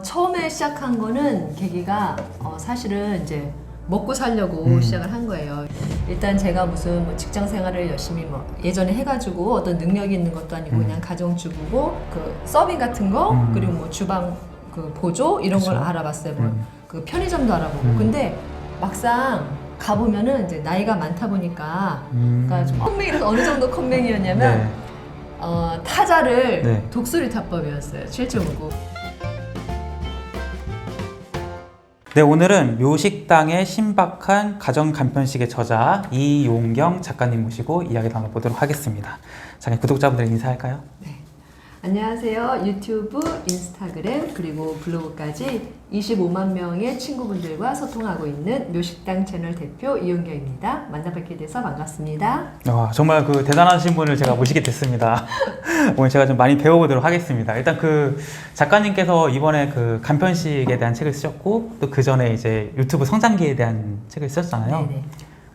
처음에 시작한 거는 계기가 사실은 이제 먹고 살려고 시작을 한 거예요. 일단 제가 무슨 뭐 직장 생활을 열심히 뭐 예전에 해가지고 어떤 능력이 있는 것도 아니고 그냥 가정주부고 그 서빙 같은 거 그리고 뭐 주방 그 보조 이런 걸 그쵸. 알아봤어요. 뭐 그 편의점도 알아보고. 근데 막상 가보면은 이제 나이가 많다 보니까 그러니까 좀 컴맹이라서 어느 정도 컴맹이었냐면 네. 타자를 네. 독수리 타법이었어요. 7.59. 네, 오늘은 묘식당의 신박한 가정 간편식의 저자 이용경 작가님 모시고 이야기 나눠보도록 하겠습니다. 잠깐 구독자분들 인사할까요? 네. 안녕하세요. 유튜브, 인스타그램, 그리고 블로그까지 25만 명의 친구분들과 소통하고 있는 묘식당 채널 대표 이용경입니다. 만나뵙게 돼서 반갑습니다. 정말 그 대단하신 분을 제가 모시게 됐습니다. 오늘 제가 좀 많이 배워보도록 하겠습니다. 일단 그 작가님께서 이번에 그 간편식에 대한 책을 쓰셨고 또 그 전에 이제 유튜브 성장기에 대한 책을 쓰셨잖아요. 네네.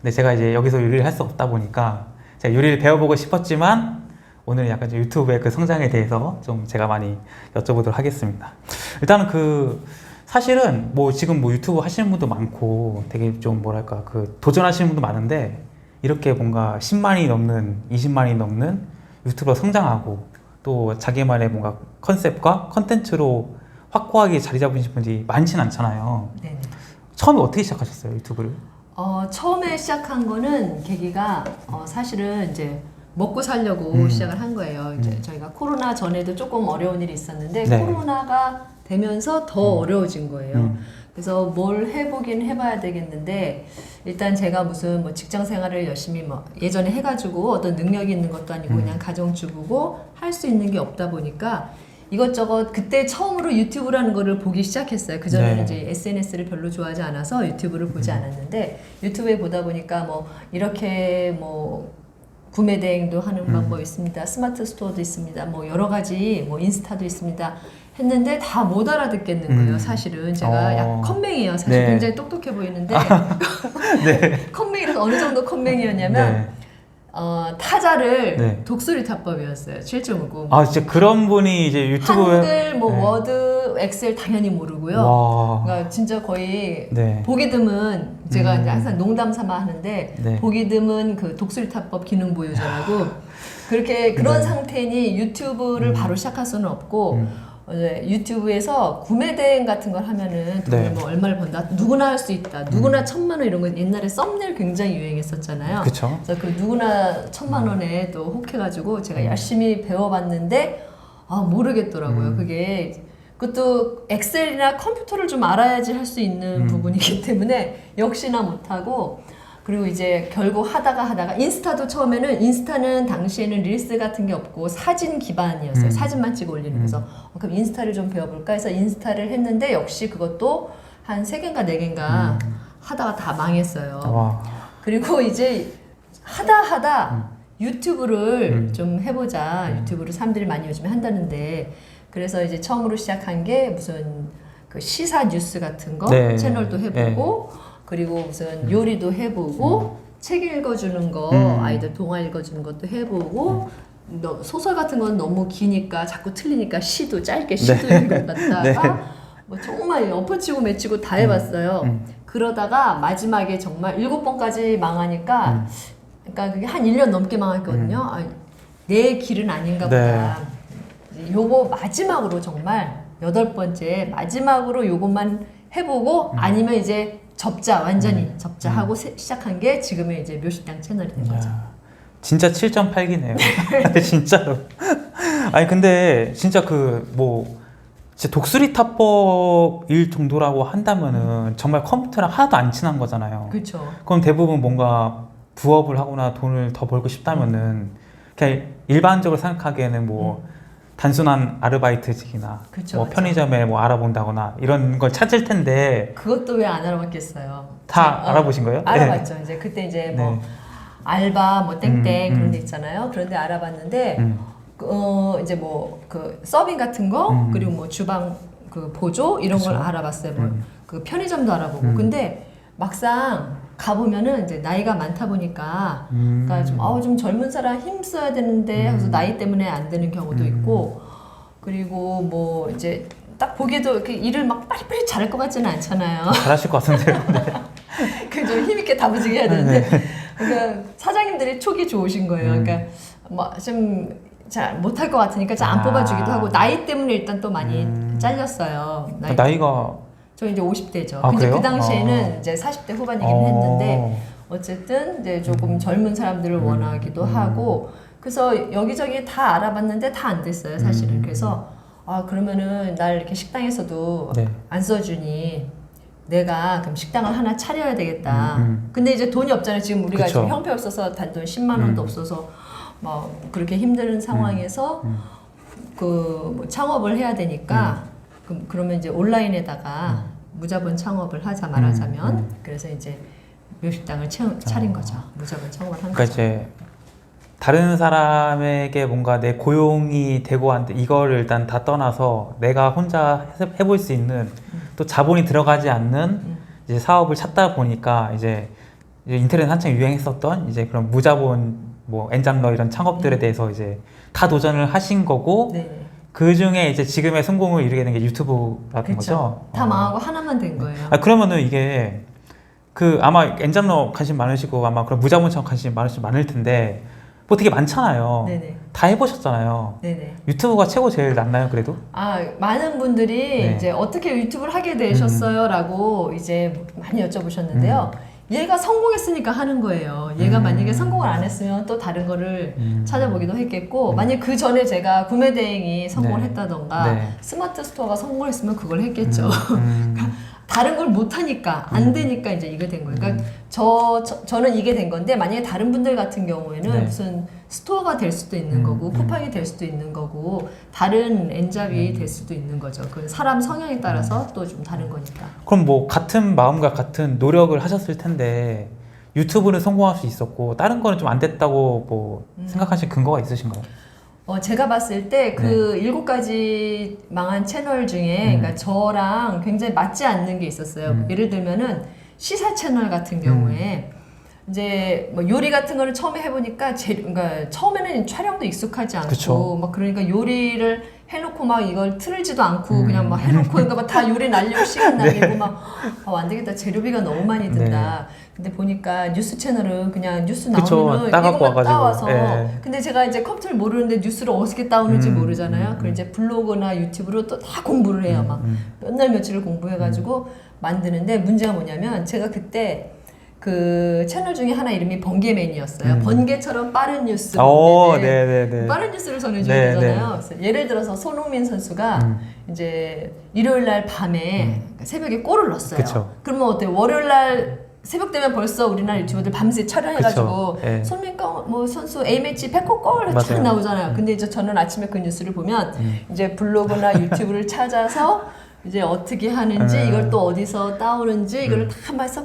근데 제가 이제 여기서 요리를 할 수 없다 보니까 제가 요리를 배워보고 싶었지만 오늘 약간 좀 유튜브의 그 성장에 대해서 좀 제가 많이 여쭤보도록 하겠습니다. 일단은 그 사실은 뭐 지금 뭐 유튜브 하시는 분도 많고 되게 좀 뭐랄까 그 도전하시는 분도 많은데 이렇게 뭔가 10만이 넘는 20만이 넘는 유튜버로 성장하고 또 자기만의 뭔가 컨셉과 컨텐츠로 확고하게 자리 잡으신 분들이 많진 않잖아요. 네네. 처음에 어떻게 시작하셨어요, 유튜브를? 처음에 시작한 거는 계기가 사실은 이제 먹고 살려고 시작을 한 거예요. 이제 저희가 코로나 전에도 조금 어려운 일이 있었는데 네. 코로나가 되면서 더 어려워진 거예요. 그래서 뭘 해보긴 해봐야 되겠는데 일단 제가 무슨 뭐 직장 생활을 열심히 뭐 예전에 해가지고 어떤 능력이 있는 것도 아니고 그냥 가정주부고 할 수 있는 게 없다 보니까 이것저것 그때 처음으로 유튜브라는 거를 보기 시작했어요. 그전에는 네. 이제 SNS를 별로 좋아하지 않아서 유튜브를 보지 않았는데 유튜브에 보다 보니까 뭐 이렇게 뭐 구매 대행도 하는 방법이 있습니다. 스마트 스토어도 있습니다. 뭐 여러 가지 뭐 인스타도 있습니다. 했는데 다 못 알아듣겠는 거예요. 사실은 제가 약 컴맹이에요. 사실 네. 굉장히 똑똑해 보이는데 네. 컴맹이라서 어느 정도 컴맹이었냐면 네. 타자를 네. 독수리 타법이었어요. 7.59. 아, 진짜 그런 분이 이제 유튜브에. 한글, 뭐 네. 워드, 엑셀 당연히 모르고요. 와. 그러니까 진짜 거의 네. 보기 드문 제가 이제 항상 농담 삼아 하는데 네. 보기 드문 그 독수리 타법 기능 보유자라고 그렇게 그런 네. 상태니 유튜브를 바로 시작할 수는 없고 유튜브에서 구매 대행 같은 걸 하면은 돈을 네. 뭐 얼마를 번다 누구나 할 수 있다 누구나 1,000만 원 이런 거 옛날에 썸네일 굉장히 유행했었잖아요. 그쵸. 그래서 그 누구나 1,000만 원에 또 혹해가지고 제가 열심히 배워봤는데 모르겠더라고요. 그게 그것도 엑셀이나 컴퓨터를 좀 알아야지 할 수 있는 부분이기 때문에 역시나 못하고 그리고 이제 결국 하다가 인스타도 처음에는 인스타는 당시에는 릴스 같은 게 없고 사진 기반이었어요. 사진만 찍어 올리는 그래서 그럼 인스타를 좀 배워볼까 해서 인스타를 했는데 역시 그것도 한 3개인가 4개인가 하다가 다 망했어요. 와. 그리고 이제 하다 유튜브를 좀 해보자. 유튜브를 사람들이 많이 요즘에 한다는데 그래서 이제 처음으로 시작한 게 무슨 그 시사 뉴스 같은 거 네. 채널도 해보고 그리고 무슨 요리도 해보고 책 읽어주는 거 아이들 동화 읽어주는 것도 해보고 소설 같은 건 너무 기니까 자꾸 틀리니까 시도 짧게 시도 읽어봤다가 네. 뭐 정말 엎어치고 매치고 다 해봤어요. 그러다가 마지막에 정말 7번까지 망하니까 그러니까 그게 한 1년 넘게 망했거든요. 내 길은 아닌가 보다. 요거 마지막으로 정말 8번째 마지막으로 요것만 해보고 아니면 이제 접자 완전히 접자 하고 시작한 게 지금의 이제 묘식당 채널이 된 거죠. 진짜 7.8기네요. 진짜로. 아니 근데 진짜 그 뭐 진짜 독수리 타법일 정도라고 한다면은 정말 컴퓨터랑 하나도 안 친한 거잖아요. 그렇죠. 그럼 대부분 뭔가 부업을 하거나 돈을 더 벌고 싶다면은 그냥 일반적으로 생각하기에는 뭐 단순한 아르바이트직이나 그쵸, 뭐 그쵸. 편의점에 뭐 알아본다거나 이런 걸 찾을 텐데 그것도 왜 안 알아봤겠어요? 다 알아보신 거예요? 알아봤죠. 이제 그때 이제 뭐 네. 알바 뭐 땡땡 그런 데 있잖아요. 그런데 알아봤는데 이제 뭐 그 서빙 같은 거 그리고 뭐 주방 그 보조 이런 걸 그쵸. 알아봤어요. 뭐 그 편의점도 알아보고 근데 막상 가보면은 이제 나이가 많다 보니까 그러니까 좀 젊은 사람 힘 써야 되는데 그래서 나이 때문에 안 되는 경우도 있고 그리고 뭐 이제 딱 보기에도 이렇게 일을 막 빨리빨리 잘할 것 같지는 않잖아요. 잘하실 것 같은데요. 네. 그 좀 힘있게 다부지게 해야 되는데, 그러니까 사장님들이 촉이 좋으신 거예요. 그러니까 뭐 좀 잘 못할 것 같으니까 잘 안 뽑아주기도 하고, 나이 때문에 일단 또 많이 잘렸어요. 나이가 저 이제 50대죠. 아, 근데 그래요? 그 당시에는 이제 40대 후반이긴 했는데, 어쨌든 이제 조금 젊은 사람들을 원하기도 하고, 그래서 여기저기 다 알아봤는데 다 안 됐어요, 사실은. 그래서 그러면은 날 이렇게 식당에서도 네. 안 써주니 내가 그럼 식당을 하나 차려야 되겠다. 근데 이제 돈이 없잖아요. 지금 우리가 그쵸. 지금 형편없어서 단돈 10만 원도 없어서 막 그렇게 힘든 상황에서 그뭐 창업을 해야 되니까 그러면 이제 온라인에다가 무자본 창업을 하자 말하자면 그래서 이제 묘식당을 차린 거죠. 무자본 창업을 한 그러니까 거죠. 이제 다른 사람에게 뭔가 내 고용이 되고 한데 이거를 일단 다 떠나서 내가 혼자 해볼 수 있는 또 자본이 들어가지 않는 이제 사업을 찾다 보니까 이제 인터넷 한창 유행했었던 이제 그런 무자본 뭐 엔잡러 이런 창업들에 대해서 이제 다 도전을 하신 거고 네네. 그 중에 이제 지금의 성공을 이루게 된 게 유튜브라는 그쵸. 거죠. 다 망하고 하나만 된 거예요. 그러면은 이게 그 아마 엔잡러 관심 많으시고 아마 그런 무자본 창업 관심 많을 텐데 뭐 되게 많잖아요. 네네. 다 해보셨잖아요. 네네. 유튜브가 최고 제일 낫나요, 그래도? 많은 분들이 네. 이제 어떻게 유튜브를 하게 되셨어요? 라고 이제 많이 여쭤보셨는데요. 얘가 성공했으니까 하는 거예요. 얘가 만약에 성공을 안 했으면 또 다른 거를 찾아보기도 했겠고, 만약 그 전에 제가 구매 대행이 성공을 네. 했다던가, 네. 스마트 스토어가 성공을 했으면 그걸 했겠죠. 음. 다른 걸 못하니까, 안 되니까 이제 이게 된 거예요. 그러니까 저는 이게 된 건데, 만약에 다른 분들 같은 경우에는 네. 무슨 스토어가 될 수도 있는 거고, 쿠팡이 될 수도 있는 거고, 다른 엔잡이 될 수도 있는 거죠. 그 사람 성향에 따라서 또 좀 다른 거니까. 그럼 뭐 같은 마음과 같은 노력을 하셨을 텐데 유튜브는 성공할 수 있었고 다른 거는 좀 안 됐다고 뭐 생각하실 근거가 있으신가요? 제가 봤을 때 그 7가지 망한 채널 중에 그러니까 저랑 굉장히 맞지 않는 게 있었어요. 예를 들면은 시사 채널 같은 경우에 이제 뭐 요리 같은 거를 처음에 해보니까 그러니까 처음에는 촬영도 익숙하지 않고 그쵸. 막 그러니까 요리를 해놓고 막 이걸 틀지도 않고 그냥 막 해놓고 그러니까 막 다 요리 날리고 시간 날리고 막 안 되겠다, 재료비가 너무 많이 든다. 근데 보니까 뉴스 채널은 그냥 뉴스 그쵸, 나오면은 따갖고 이것만 와가지고. 따와서 예. 근데 제가 이제 컴퓨터를 모르는데 뉴스를 어떻게 따오는지 모르잖아요. 그럼 이제 블로그나 유튜브로 또 다 공부를 해요. 막 몇 날 며칠을 공부해가지고 만드는데 문제가 뭐냐면 제가 그때 그 채널 중에 하나 이름이 번개맨이었어요. 번개처럼 빠른 뉴스. 네네네. 빠른 뉴스를 전해줘야 네, 되잖아요. 그래서 예를 들어서 손흥민 선수가 이제 일요일 날 밤에 새벽에 골을 넣었어요. 그쵸. 그러면 어때요? 월요일 날 새벽 되면 벌써 우리나라 유튜버들 밤새 촬영해가지고 그쵸. 예. 손흥민 뭐 선수 A매치 100호 골 맞아요. 쫙 나오잖아요. 근데 이제 저는 아침에 그 뉴스를 보면 이제 블로그나 유튜브를 찾아서 이제 어떻게 하는지 이걸 또 어디서 따오는지 이걸 다 한번서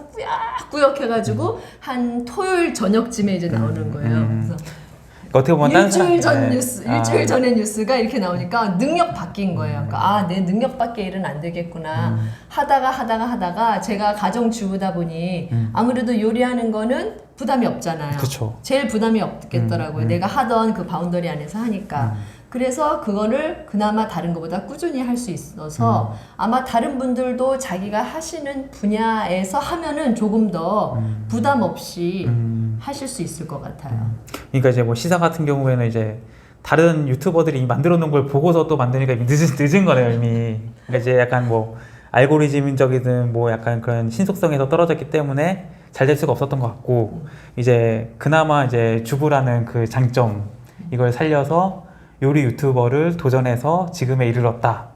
꾸역꾸역 해가지고 한 토요일 저녁쯤에 이제 나오는 거예요. 그래서 어떻게 보면 다른 일주일 전 사람- 뉴스, 일주일 전의 뉴스가 이렇게 나오니까 능력 바뀐 거예요. 그러니까 내 능력밖에 일은 안 되겠구나. 하다가 제가 가정주부다 보니 아무래도 요리하는 거는 부담이 없잖아요. 그쵸. 제일 부담이 없겠더라고요. 내가 하던 그 바운더리 안에서 하니까. 그래서 그거를 그나마 다른 것보다 꾸준히 할 수 있어서 아마 다른 분들도 자기가 하시는 분야에서 하면은 조금 더 부담 없이 하실 수 있을 것 같아요. 그러니까 이제 뭐 시사 같은 경우에는 이제 다른 유튜버들이 만들어 놓은 걸 보고서 또 만드니까 이미 늦은 거네요, 이미. 그러니까 이제 약간 뭐 알고리즘적이든 뭐 약간 그런 신속성에서 떨어졌기 때문에 잘 될 수가 없었던 것 같고 이제 그나마 이제 주부라는 그 장점 이걸 살려서 요리 유튜버를 도전해서 지금에 이르렀다.